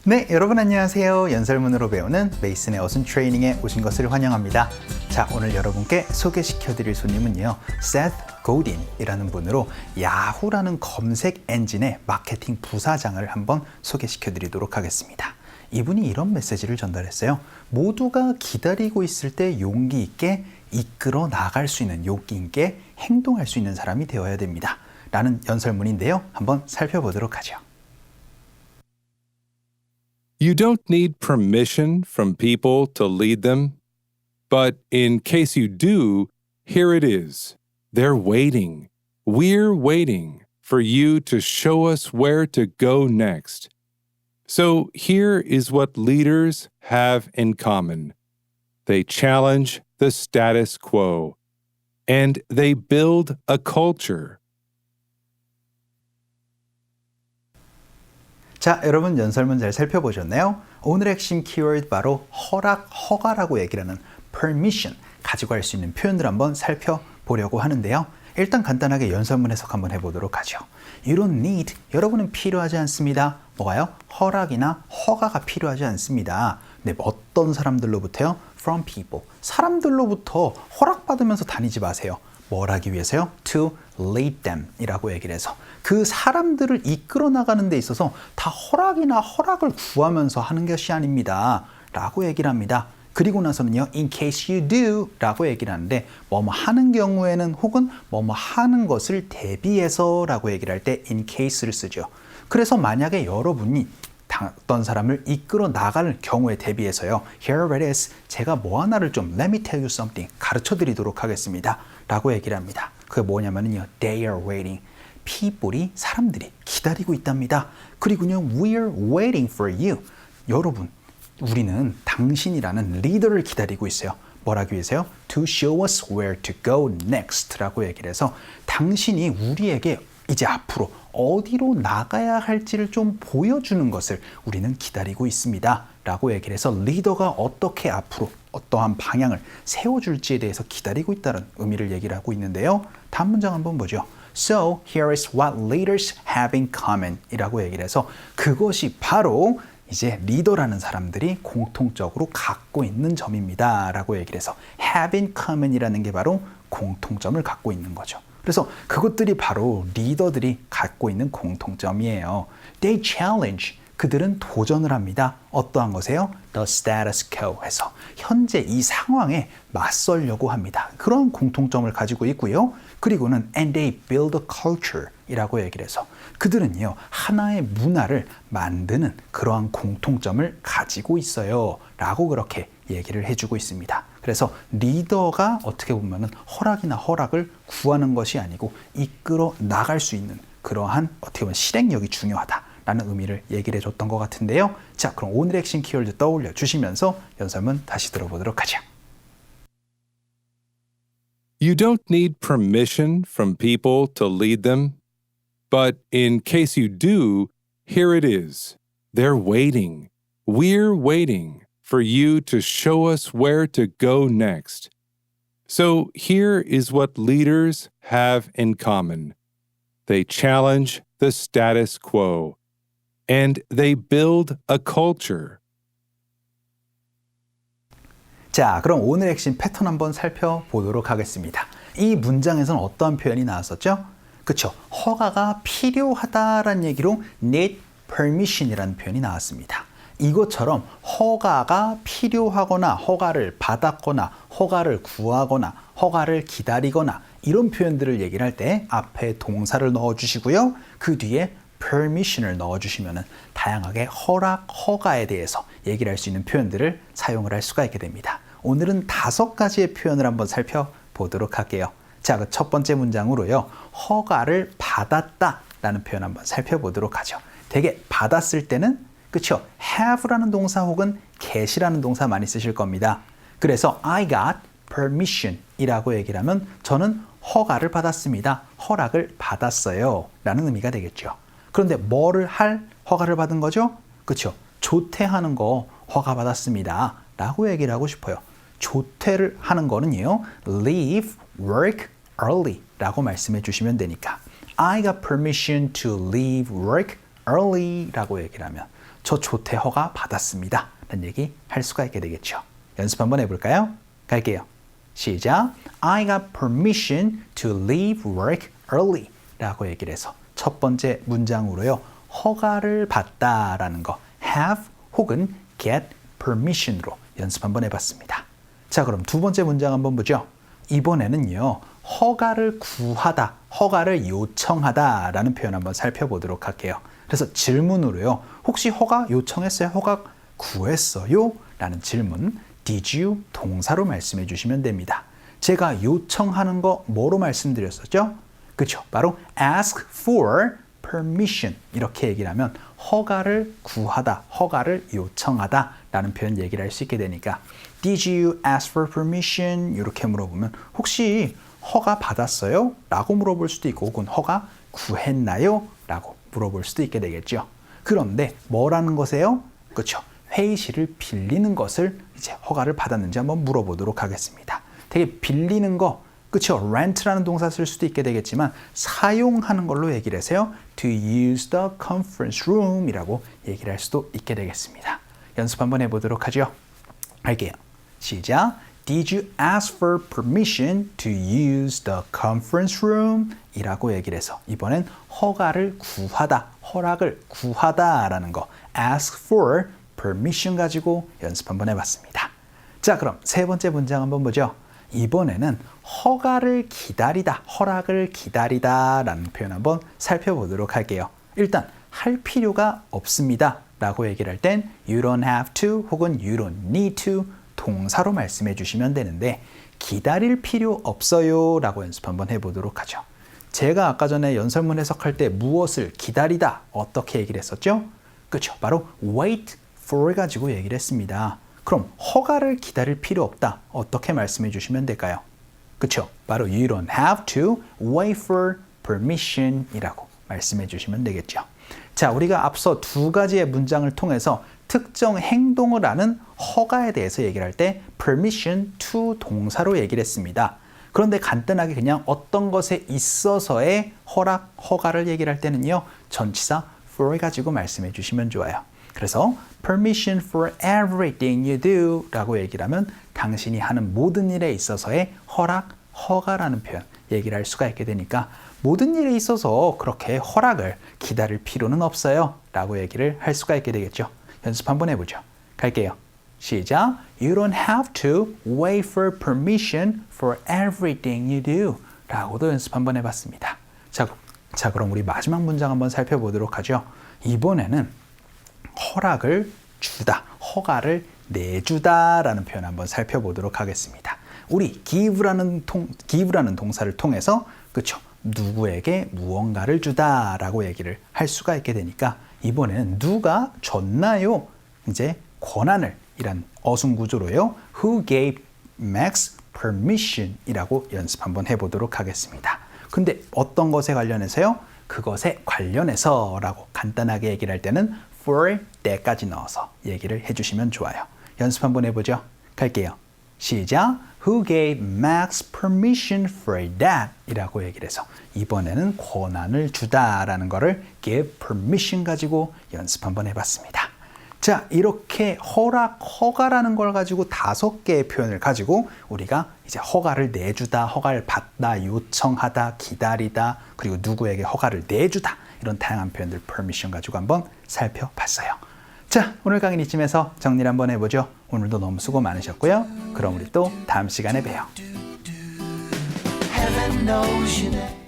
네, 여러분 안녕하세요. 연설문으로 배우는 메이슨의 어순 트레이닝에 오신 것을 환영합니다. 자, 오늘 여러분께 소개시켜드릴 손님은요, Seth Godin이라는 분으로 야후라는 검색 엔진의 마케팅 부사장을 한번 소개시켜드리도록 하겠습니다. 이분이 이런 메시지를 전달했어요. 모두가 기다리고 있을 때 용기 있게 이끌어 나갈 수 있는, 용기 있게 행동할 수 있는 사람이 되어야 됩니다. 라는 연설문인데요. 한번 살펴보도록 하죠. You don't need permission from people to lead them, but in case you do, here it is. They're waiting. We're waiting for you to show us where to go next. So here is what leaders have in common. They challenge the status quo, and they build a culture. 자, 여러분 연설문 잘 살펴보셨나요? 오늘의 핵심 키워드 바로 허락, 허가라고 얘기를 하는 permission, 가지고 할 수 있는 표현들 한번 살펴보려고 하는데요. 일단 간단하게 연설문 해석 한번 해보도록 하죠. You don't need, 여러분은 필요하지 않습니다. 뭐가요? 허락이나 허가가 필요하지 않습니다. 네, 어떤 사람들로부터요? From people, 사람들로부터 허락받으면서 다니지 마세요. 뭘 하기 위해서요? To lead them 이라고 얘기를 해서 그 사람들을 이끌어 나가는 데 있어서 다 허락이나 허락을 구하면서 하는 것이 아닙니다. 라고 얘기를 합니다. 그리고 나서는요, in case you do 라고 얘기를 하는데 뭐뭐 하는 경우에는 혹은 뭐뭐 하는 것을 대비해서 라고 얘기를 할 때 in case를 쓰죠. 그래서 만약에 여러분이 어떤 사람을 이끌어 나갈 경우에 대비해서요, here it is, 제가 뭐 하나를 좀 let me tell you something 가르쳐 드리도록 하겠습니다. 라고 얘기를 합니다. 그게 뭐냐면요, they are waiting. people이, 사람들이 기다리고 있답니다. 그리고요, we're waiting for you. 여러분, 우리는 당신이라는 리더를 기다리고 있어요. 뭘 하기 위해서요? To show us where to go next 라고 얘기를 해서 당신이 우리에게 이제 앞으로 어디로 나가야 할지를 좀 보여주는 것을 우리는 기다리고 있습니다. 라고 얘기를 해서 리더가 어떻게 앞으로 어떠한 방향을 세워줄지에 대해서 기다리고 있다는 의미를 얘기를 하고 있는데요. 다음 문장 한번 보죠. So here is what leaders have in common 이라고 얘기를 해서 그것이 바로 이제 리더라는 사람들이 공통적으로 갖고 있는 점입니다. 라고 얘기를 해서 have in common 이라는 게 바로 공통점을 갖고 있는 거죠. 그래서 그것들이 바로 리더들이 갖고 있는 공통점이에요. They challenge, 그들은 도전을 합니다. 어떠한 것에요? The status quo 해서 현재 이 상황에 맞서려고 합니다. 그런 공통점을 가지고 있고요. 그리고는 and they build a culture 이라고 얘기를 해서 그들은요, 하나의 문화를 만드는 그러한 공통점을 가지고 있어요. 라고 그렇게 얘기를 해주고 있습니다. 그래서 리더가 어떻게 보면은 허락이나 허락을 구하는 것이 아니고 이끌어 나갈 수 있는 그러한 어떻게 보면 실행력이 중요하다라는 의미를 얘기를 해줬던 것 같은데요. 자, 그럼 오늘의 핵심 키워드 떠올려 주시면서 연설문 다시 들어보도록 하죠. You don't need permission from people to lead them, but in case you do, here it is. They're waiting. We're waiting for you to show us where to go next. So here is what leaders have in common. They challenge the status quo, and they build a culture. 자, 그럼 오늘 핵심 패턴 한번 살펴보도록 하겠습니다. 이 문장에서는 어떠한 표현이 나왔었죠? 그쵸? 허가가 필요하다라는 얘기로 need permission이라는 표현이 나왔습니다. 이것처럼 허가가 필요하거나 허가를 받았거나 허가를 구하거나 허가를 기다리거나 이런 표현들을 얘기를 할 때 앞에 동사를 넣어주시고요. 그 뒤에 permission을 넣어주시면 다양하게 허락, 허가에 대해서 얘기를 할 수 있는 표현들을 사용을 할 수가 있게 됩니다. 오늘은 5가지의 표현을 한번 살펴보도록 할게요. 자, 그 첫 번째 문장으로요, 허가를 받았다라는 표현 한번 살펴보도록 하죠. 되게 받았을 때는 그쵸? have라는 동사 혹은 get이라는 동사 많이 쓰실 겁니다. 그래서 I got permission 이라고 얘기를 하면 저는 허가를 받았습니다. 허락을 받았어요. 라는 의미가 되겠죠. 그런데 뭐를 할 허가를 받은 거죠? 그쵸? 조퇴하는 거 허가 받았습니다. 라고 얘기를 하고 싶어요. 조퇴를 하는 거는요, leave work early 라고 말씀해 주시면 되니까 I got permission to leave work early 라고 얘기를 하면 저 조퇴 허가 받았습니다. 라는 얘기 할 수가 있게 되겠죠. 연습 한번 해볼까요? 갈게요. 시작. I got permission to leave work early 라고 얘기를 해서 첫 번째 문장으로요. 허가를 받다라는 거 have 혹은 get permission으로 연습 한번 해봤습니다. 자, 그럼 두 번째 문장 한번 보죠. 이번에는요. 허가를 구하다, 허가를 요청하다 라는 표현 한번 살펴보도록 할게요. 그래서 질문으로요. 혹시 허가 요청했어요? 허가 구했어요? 라는 질문 Did you 동사로 말씀해 주시면 됩니다. 제가 요청하는 거 뭐로 말씀드렸었죠? 그렇죠. 바로 ask for permission 이렇게 얘기를 하면 허가를 구하다, 허가를 요청하다 라는 표현 얘기를 할 수 있게 되니까 Did you ask for permission? 이렇게 물어보면 혹시 허가 받았어요? 라고 물어볼 수도 있고 혹은 허가 구했나요? 라고 물어볼 수도 있게 되겠죠. 그런데 뭐라는 것이에요? 그렇죠. 회의실을 빌리는 것을 이제 허가를 받았는지 한번 물어보도록 하겠습니다. 되게 빌리는 거, 그렇죠. rent라는 동사 쓸 수도 있게 되겠지만 사용하는 걸로 얘기를 해서요. To use the conference room 이라고 얘기를 할 수도 있게 되겠습니다. 연습 한번 해보도록 하죠. 할게요. 시작. Did you ask for permission to use the conference room? 이라고 얘기를 해서 이번엔 허가를 구하다, 허락을 구하다 라는 거 ask for permission 가지고 연습 한번 해봤습니다. 자, 그럼 세 번째 문장 한번 보죠. 이번에는 허가를 기다리다, 허락을 기다리다 라는 표현 한번 살펴보도록 할게요. 일단 할 필요가 없습니다 라고 얘기를 할 땐 you don't have to 혹은 you don't need to 동사로 말씀해 주시면 되는데 기다릴 필요 없어요 라고 연습 한번 해보도록 하죠. 제가 아까 전에 연설문 해석할 때 무엇을 기다리다 어떻게 얘기를 했었죠? 그렇죠. 바로 wait for 가지고 얘기를 했습니다. 그럼 허가를 기다릴 필요 없다. 어떻게 말씀해 주시면 될까요? 그렇죠. 바로 you don't have to wait for permission 이라고 말씀해 주시면 되겠죠. 자, 우리가 앞서 두 가지의 문장을 통해서 특정 행동을 하는 허가에 대해서 얘기를 할 때 permission to 동사로 얘기를 했습니다. 그런데 간단하게 그냥 어떤 것에 있어서의 허락, 허가를 얘기를 할 때는요. 전치사 for 가지고 말씀해 주시면 좋아요. 그래서 permission for everything you do 라고 얘기를 하면 당신이 하는 모든 일에 있어서의 허락, 허가라는 표현 얘기를 할 수가 있게 되니까 모든 일에 있어서 그렇게 허락을 기다릴 필요는 없어요 라고 얘기를 할 수가 있게 되겠죠. 연습 한번 해보죠. 갈게요. 시작. You don't have to wait for permission for everything you do 라고도 연습 한번 해봤습니다. 자, 그럼 우리 마지막 문장 한번 살펴보도록 하죠. 이번에는 허락을 주다, 허가를 내주다 라는 표현 한번 살펴보도록 하겠습니다. 우리 give라는 동사를 통해서 그렇죠. 누구에게 무언가를 주다 라고 얘기를 할 수가 있게 되니까 이번에는 누가 줬나요? 이제 권한을 이란 어순구조로요. Who gave Max permission 이라고 연습 한번 해보도록 하겠습니다. 근데 어떤 것에 관련해서요? 그것에 관련해서 라고 간단하게 얘기를 할 때는 for that까지 넣어서 얘기를 해주시면 좋아요. 연습 한번 해보죠. 갈게요. 시작. Who gave Max permission for that? 이라고 얘기를 해서 이번에는 권한을 주다 라는 거를 give permission 가지고 연습 한번 해봤습니다. 자, 이렇게 허락, 허가라는 걸 가지고 5개의 표현을 가지고 우리가 이제 허가를 내주다, 허가를 받다, 요청하다, 기다리다, 그리고 누구에게 허가를 내주다 이런 다양한 표현들 permission 가지고 한번 살펴봤어요. 자, 오늘 강의는 이쯤에서 정리를 한번 해보죠. 오늘도 너무 수고 많으셨고요. 그럼 우리 또 다음 시간에 봬요. Heaven knows you know.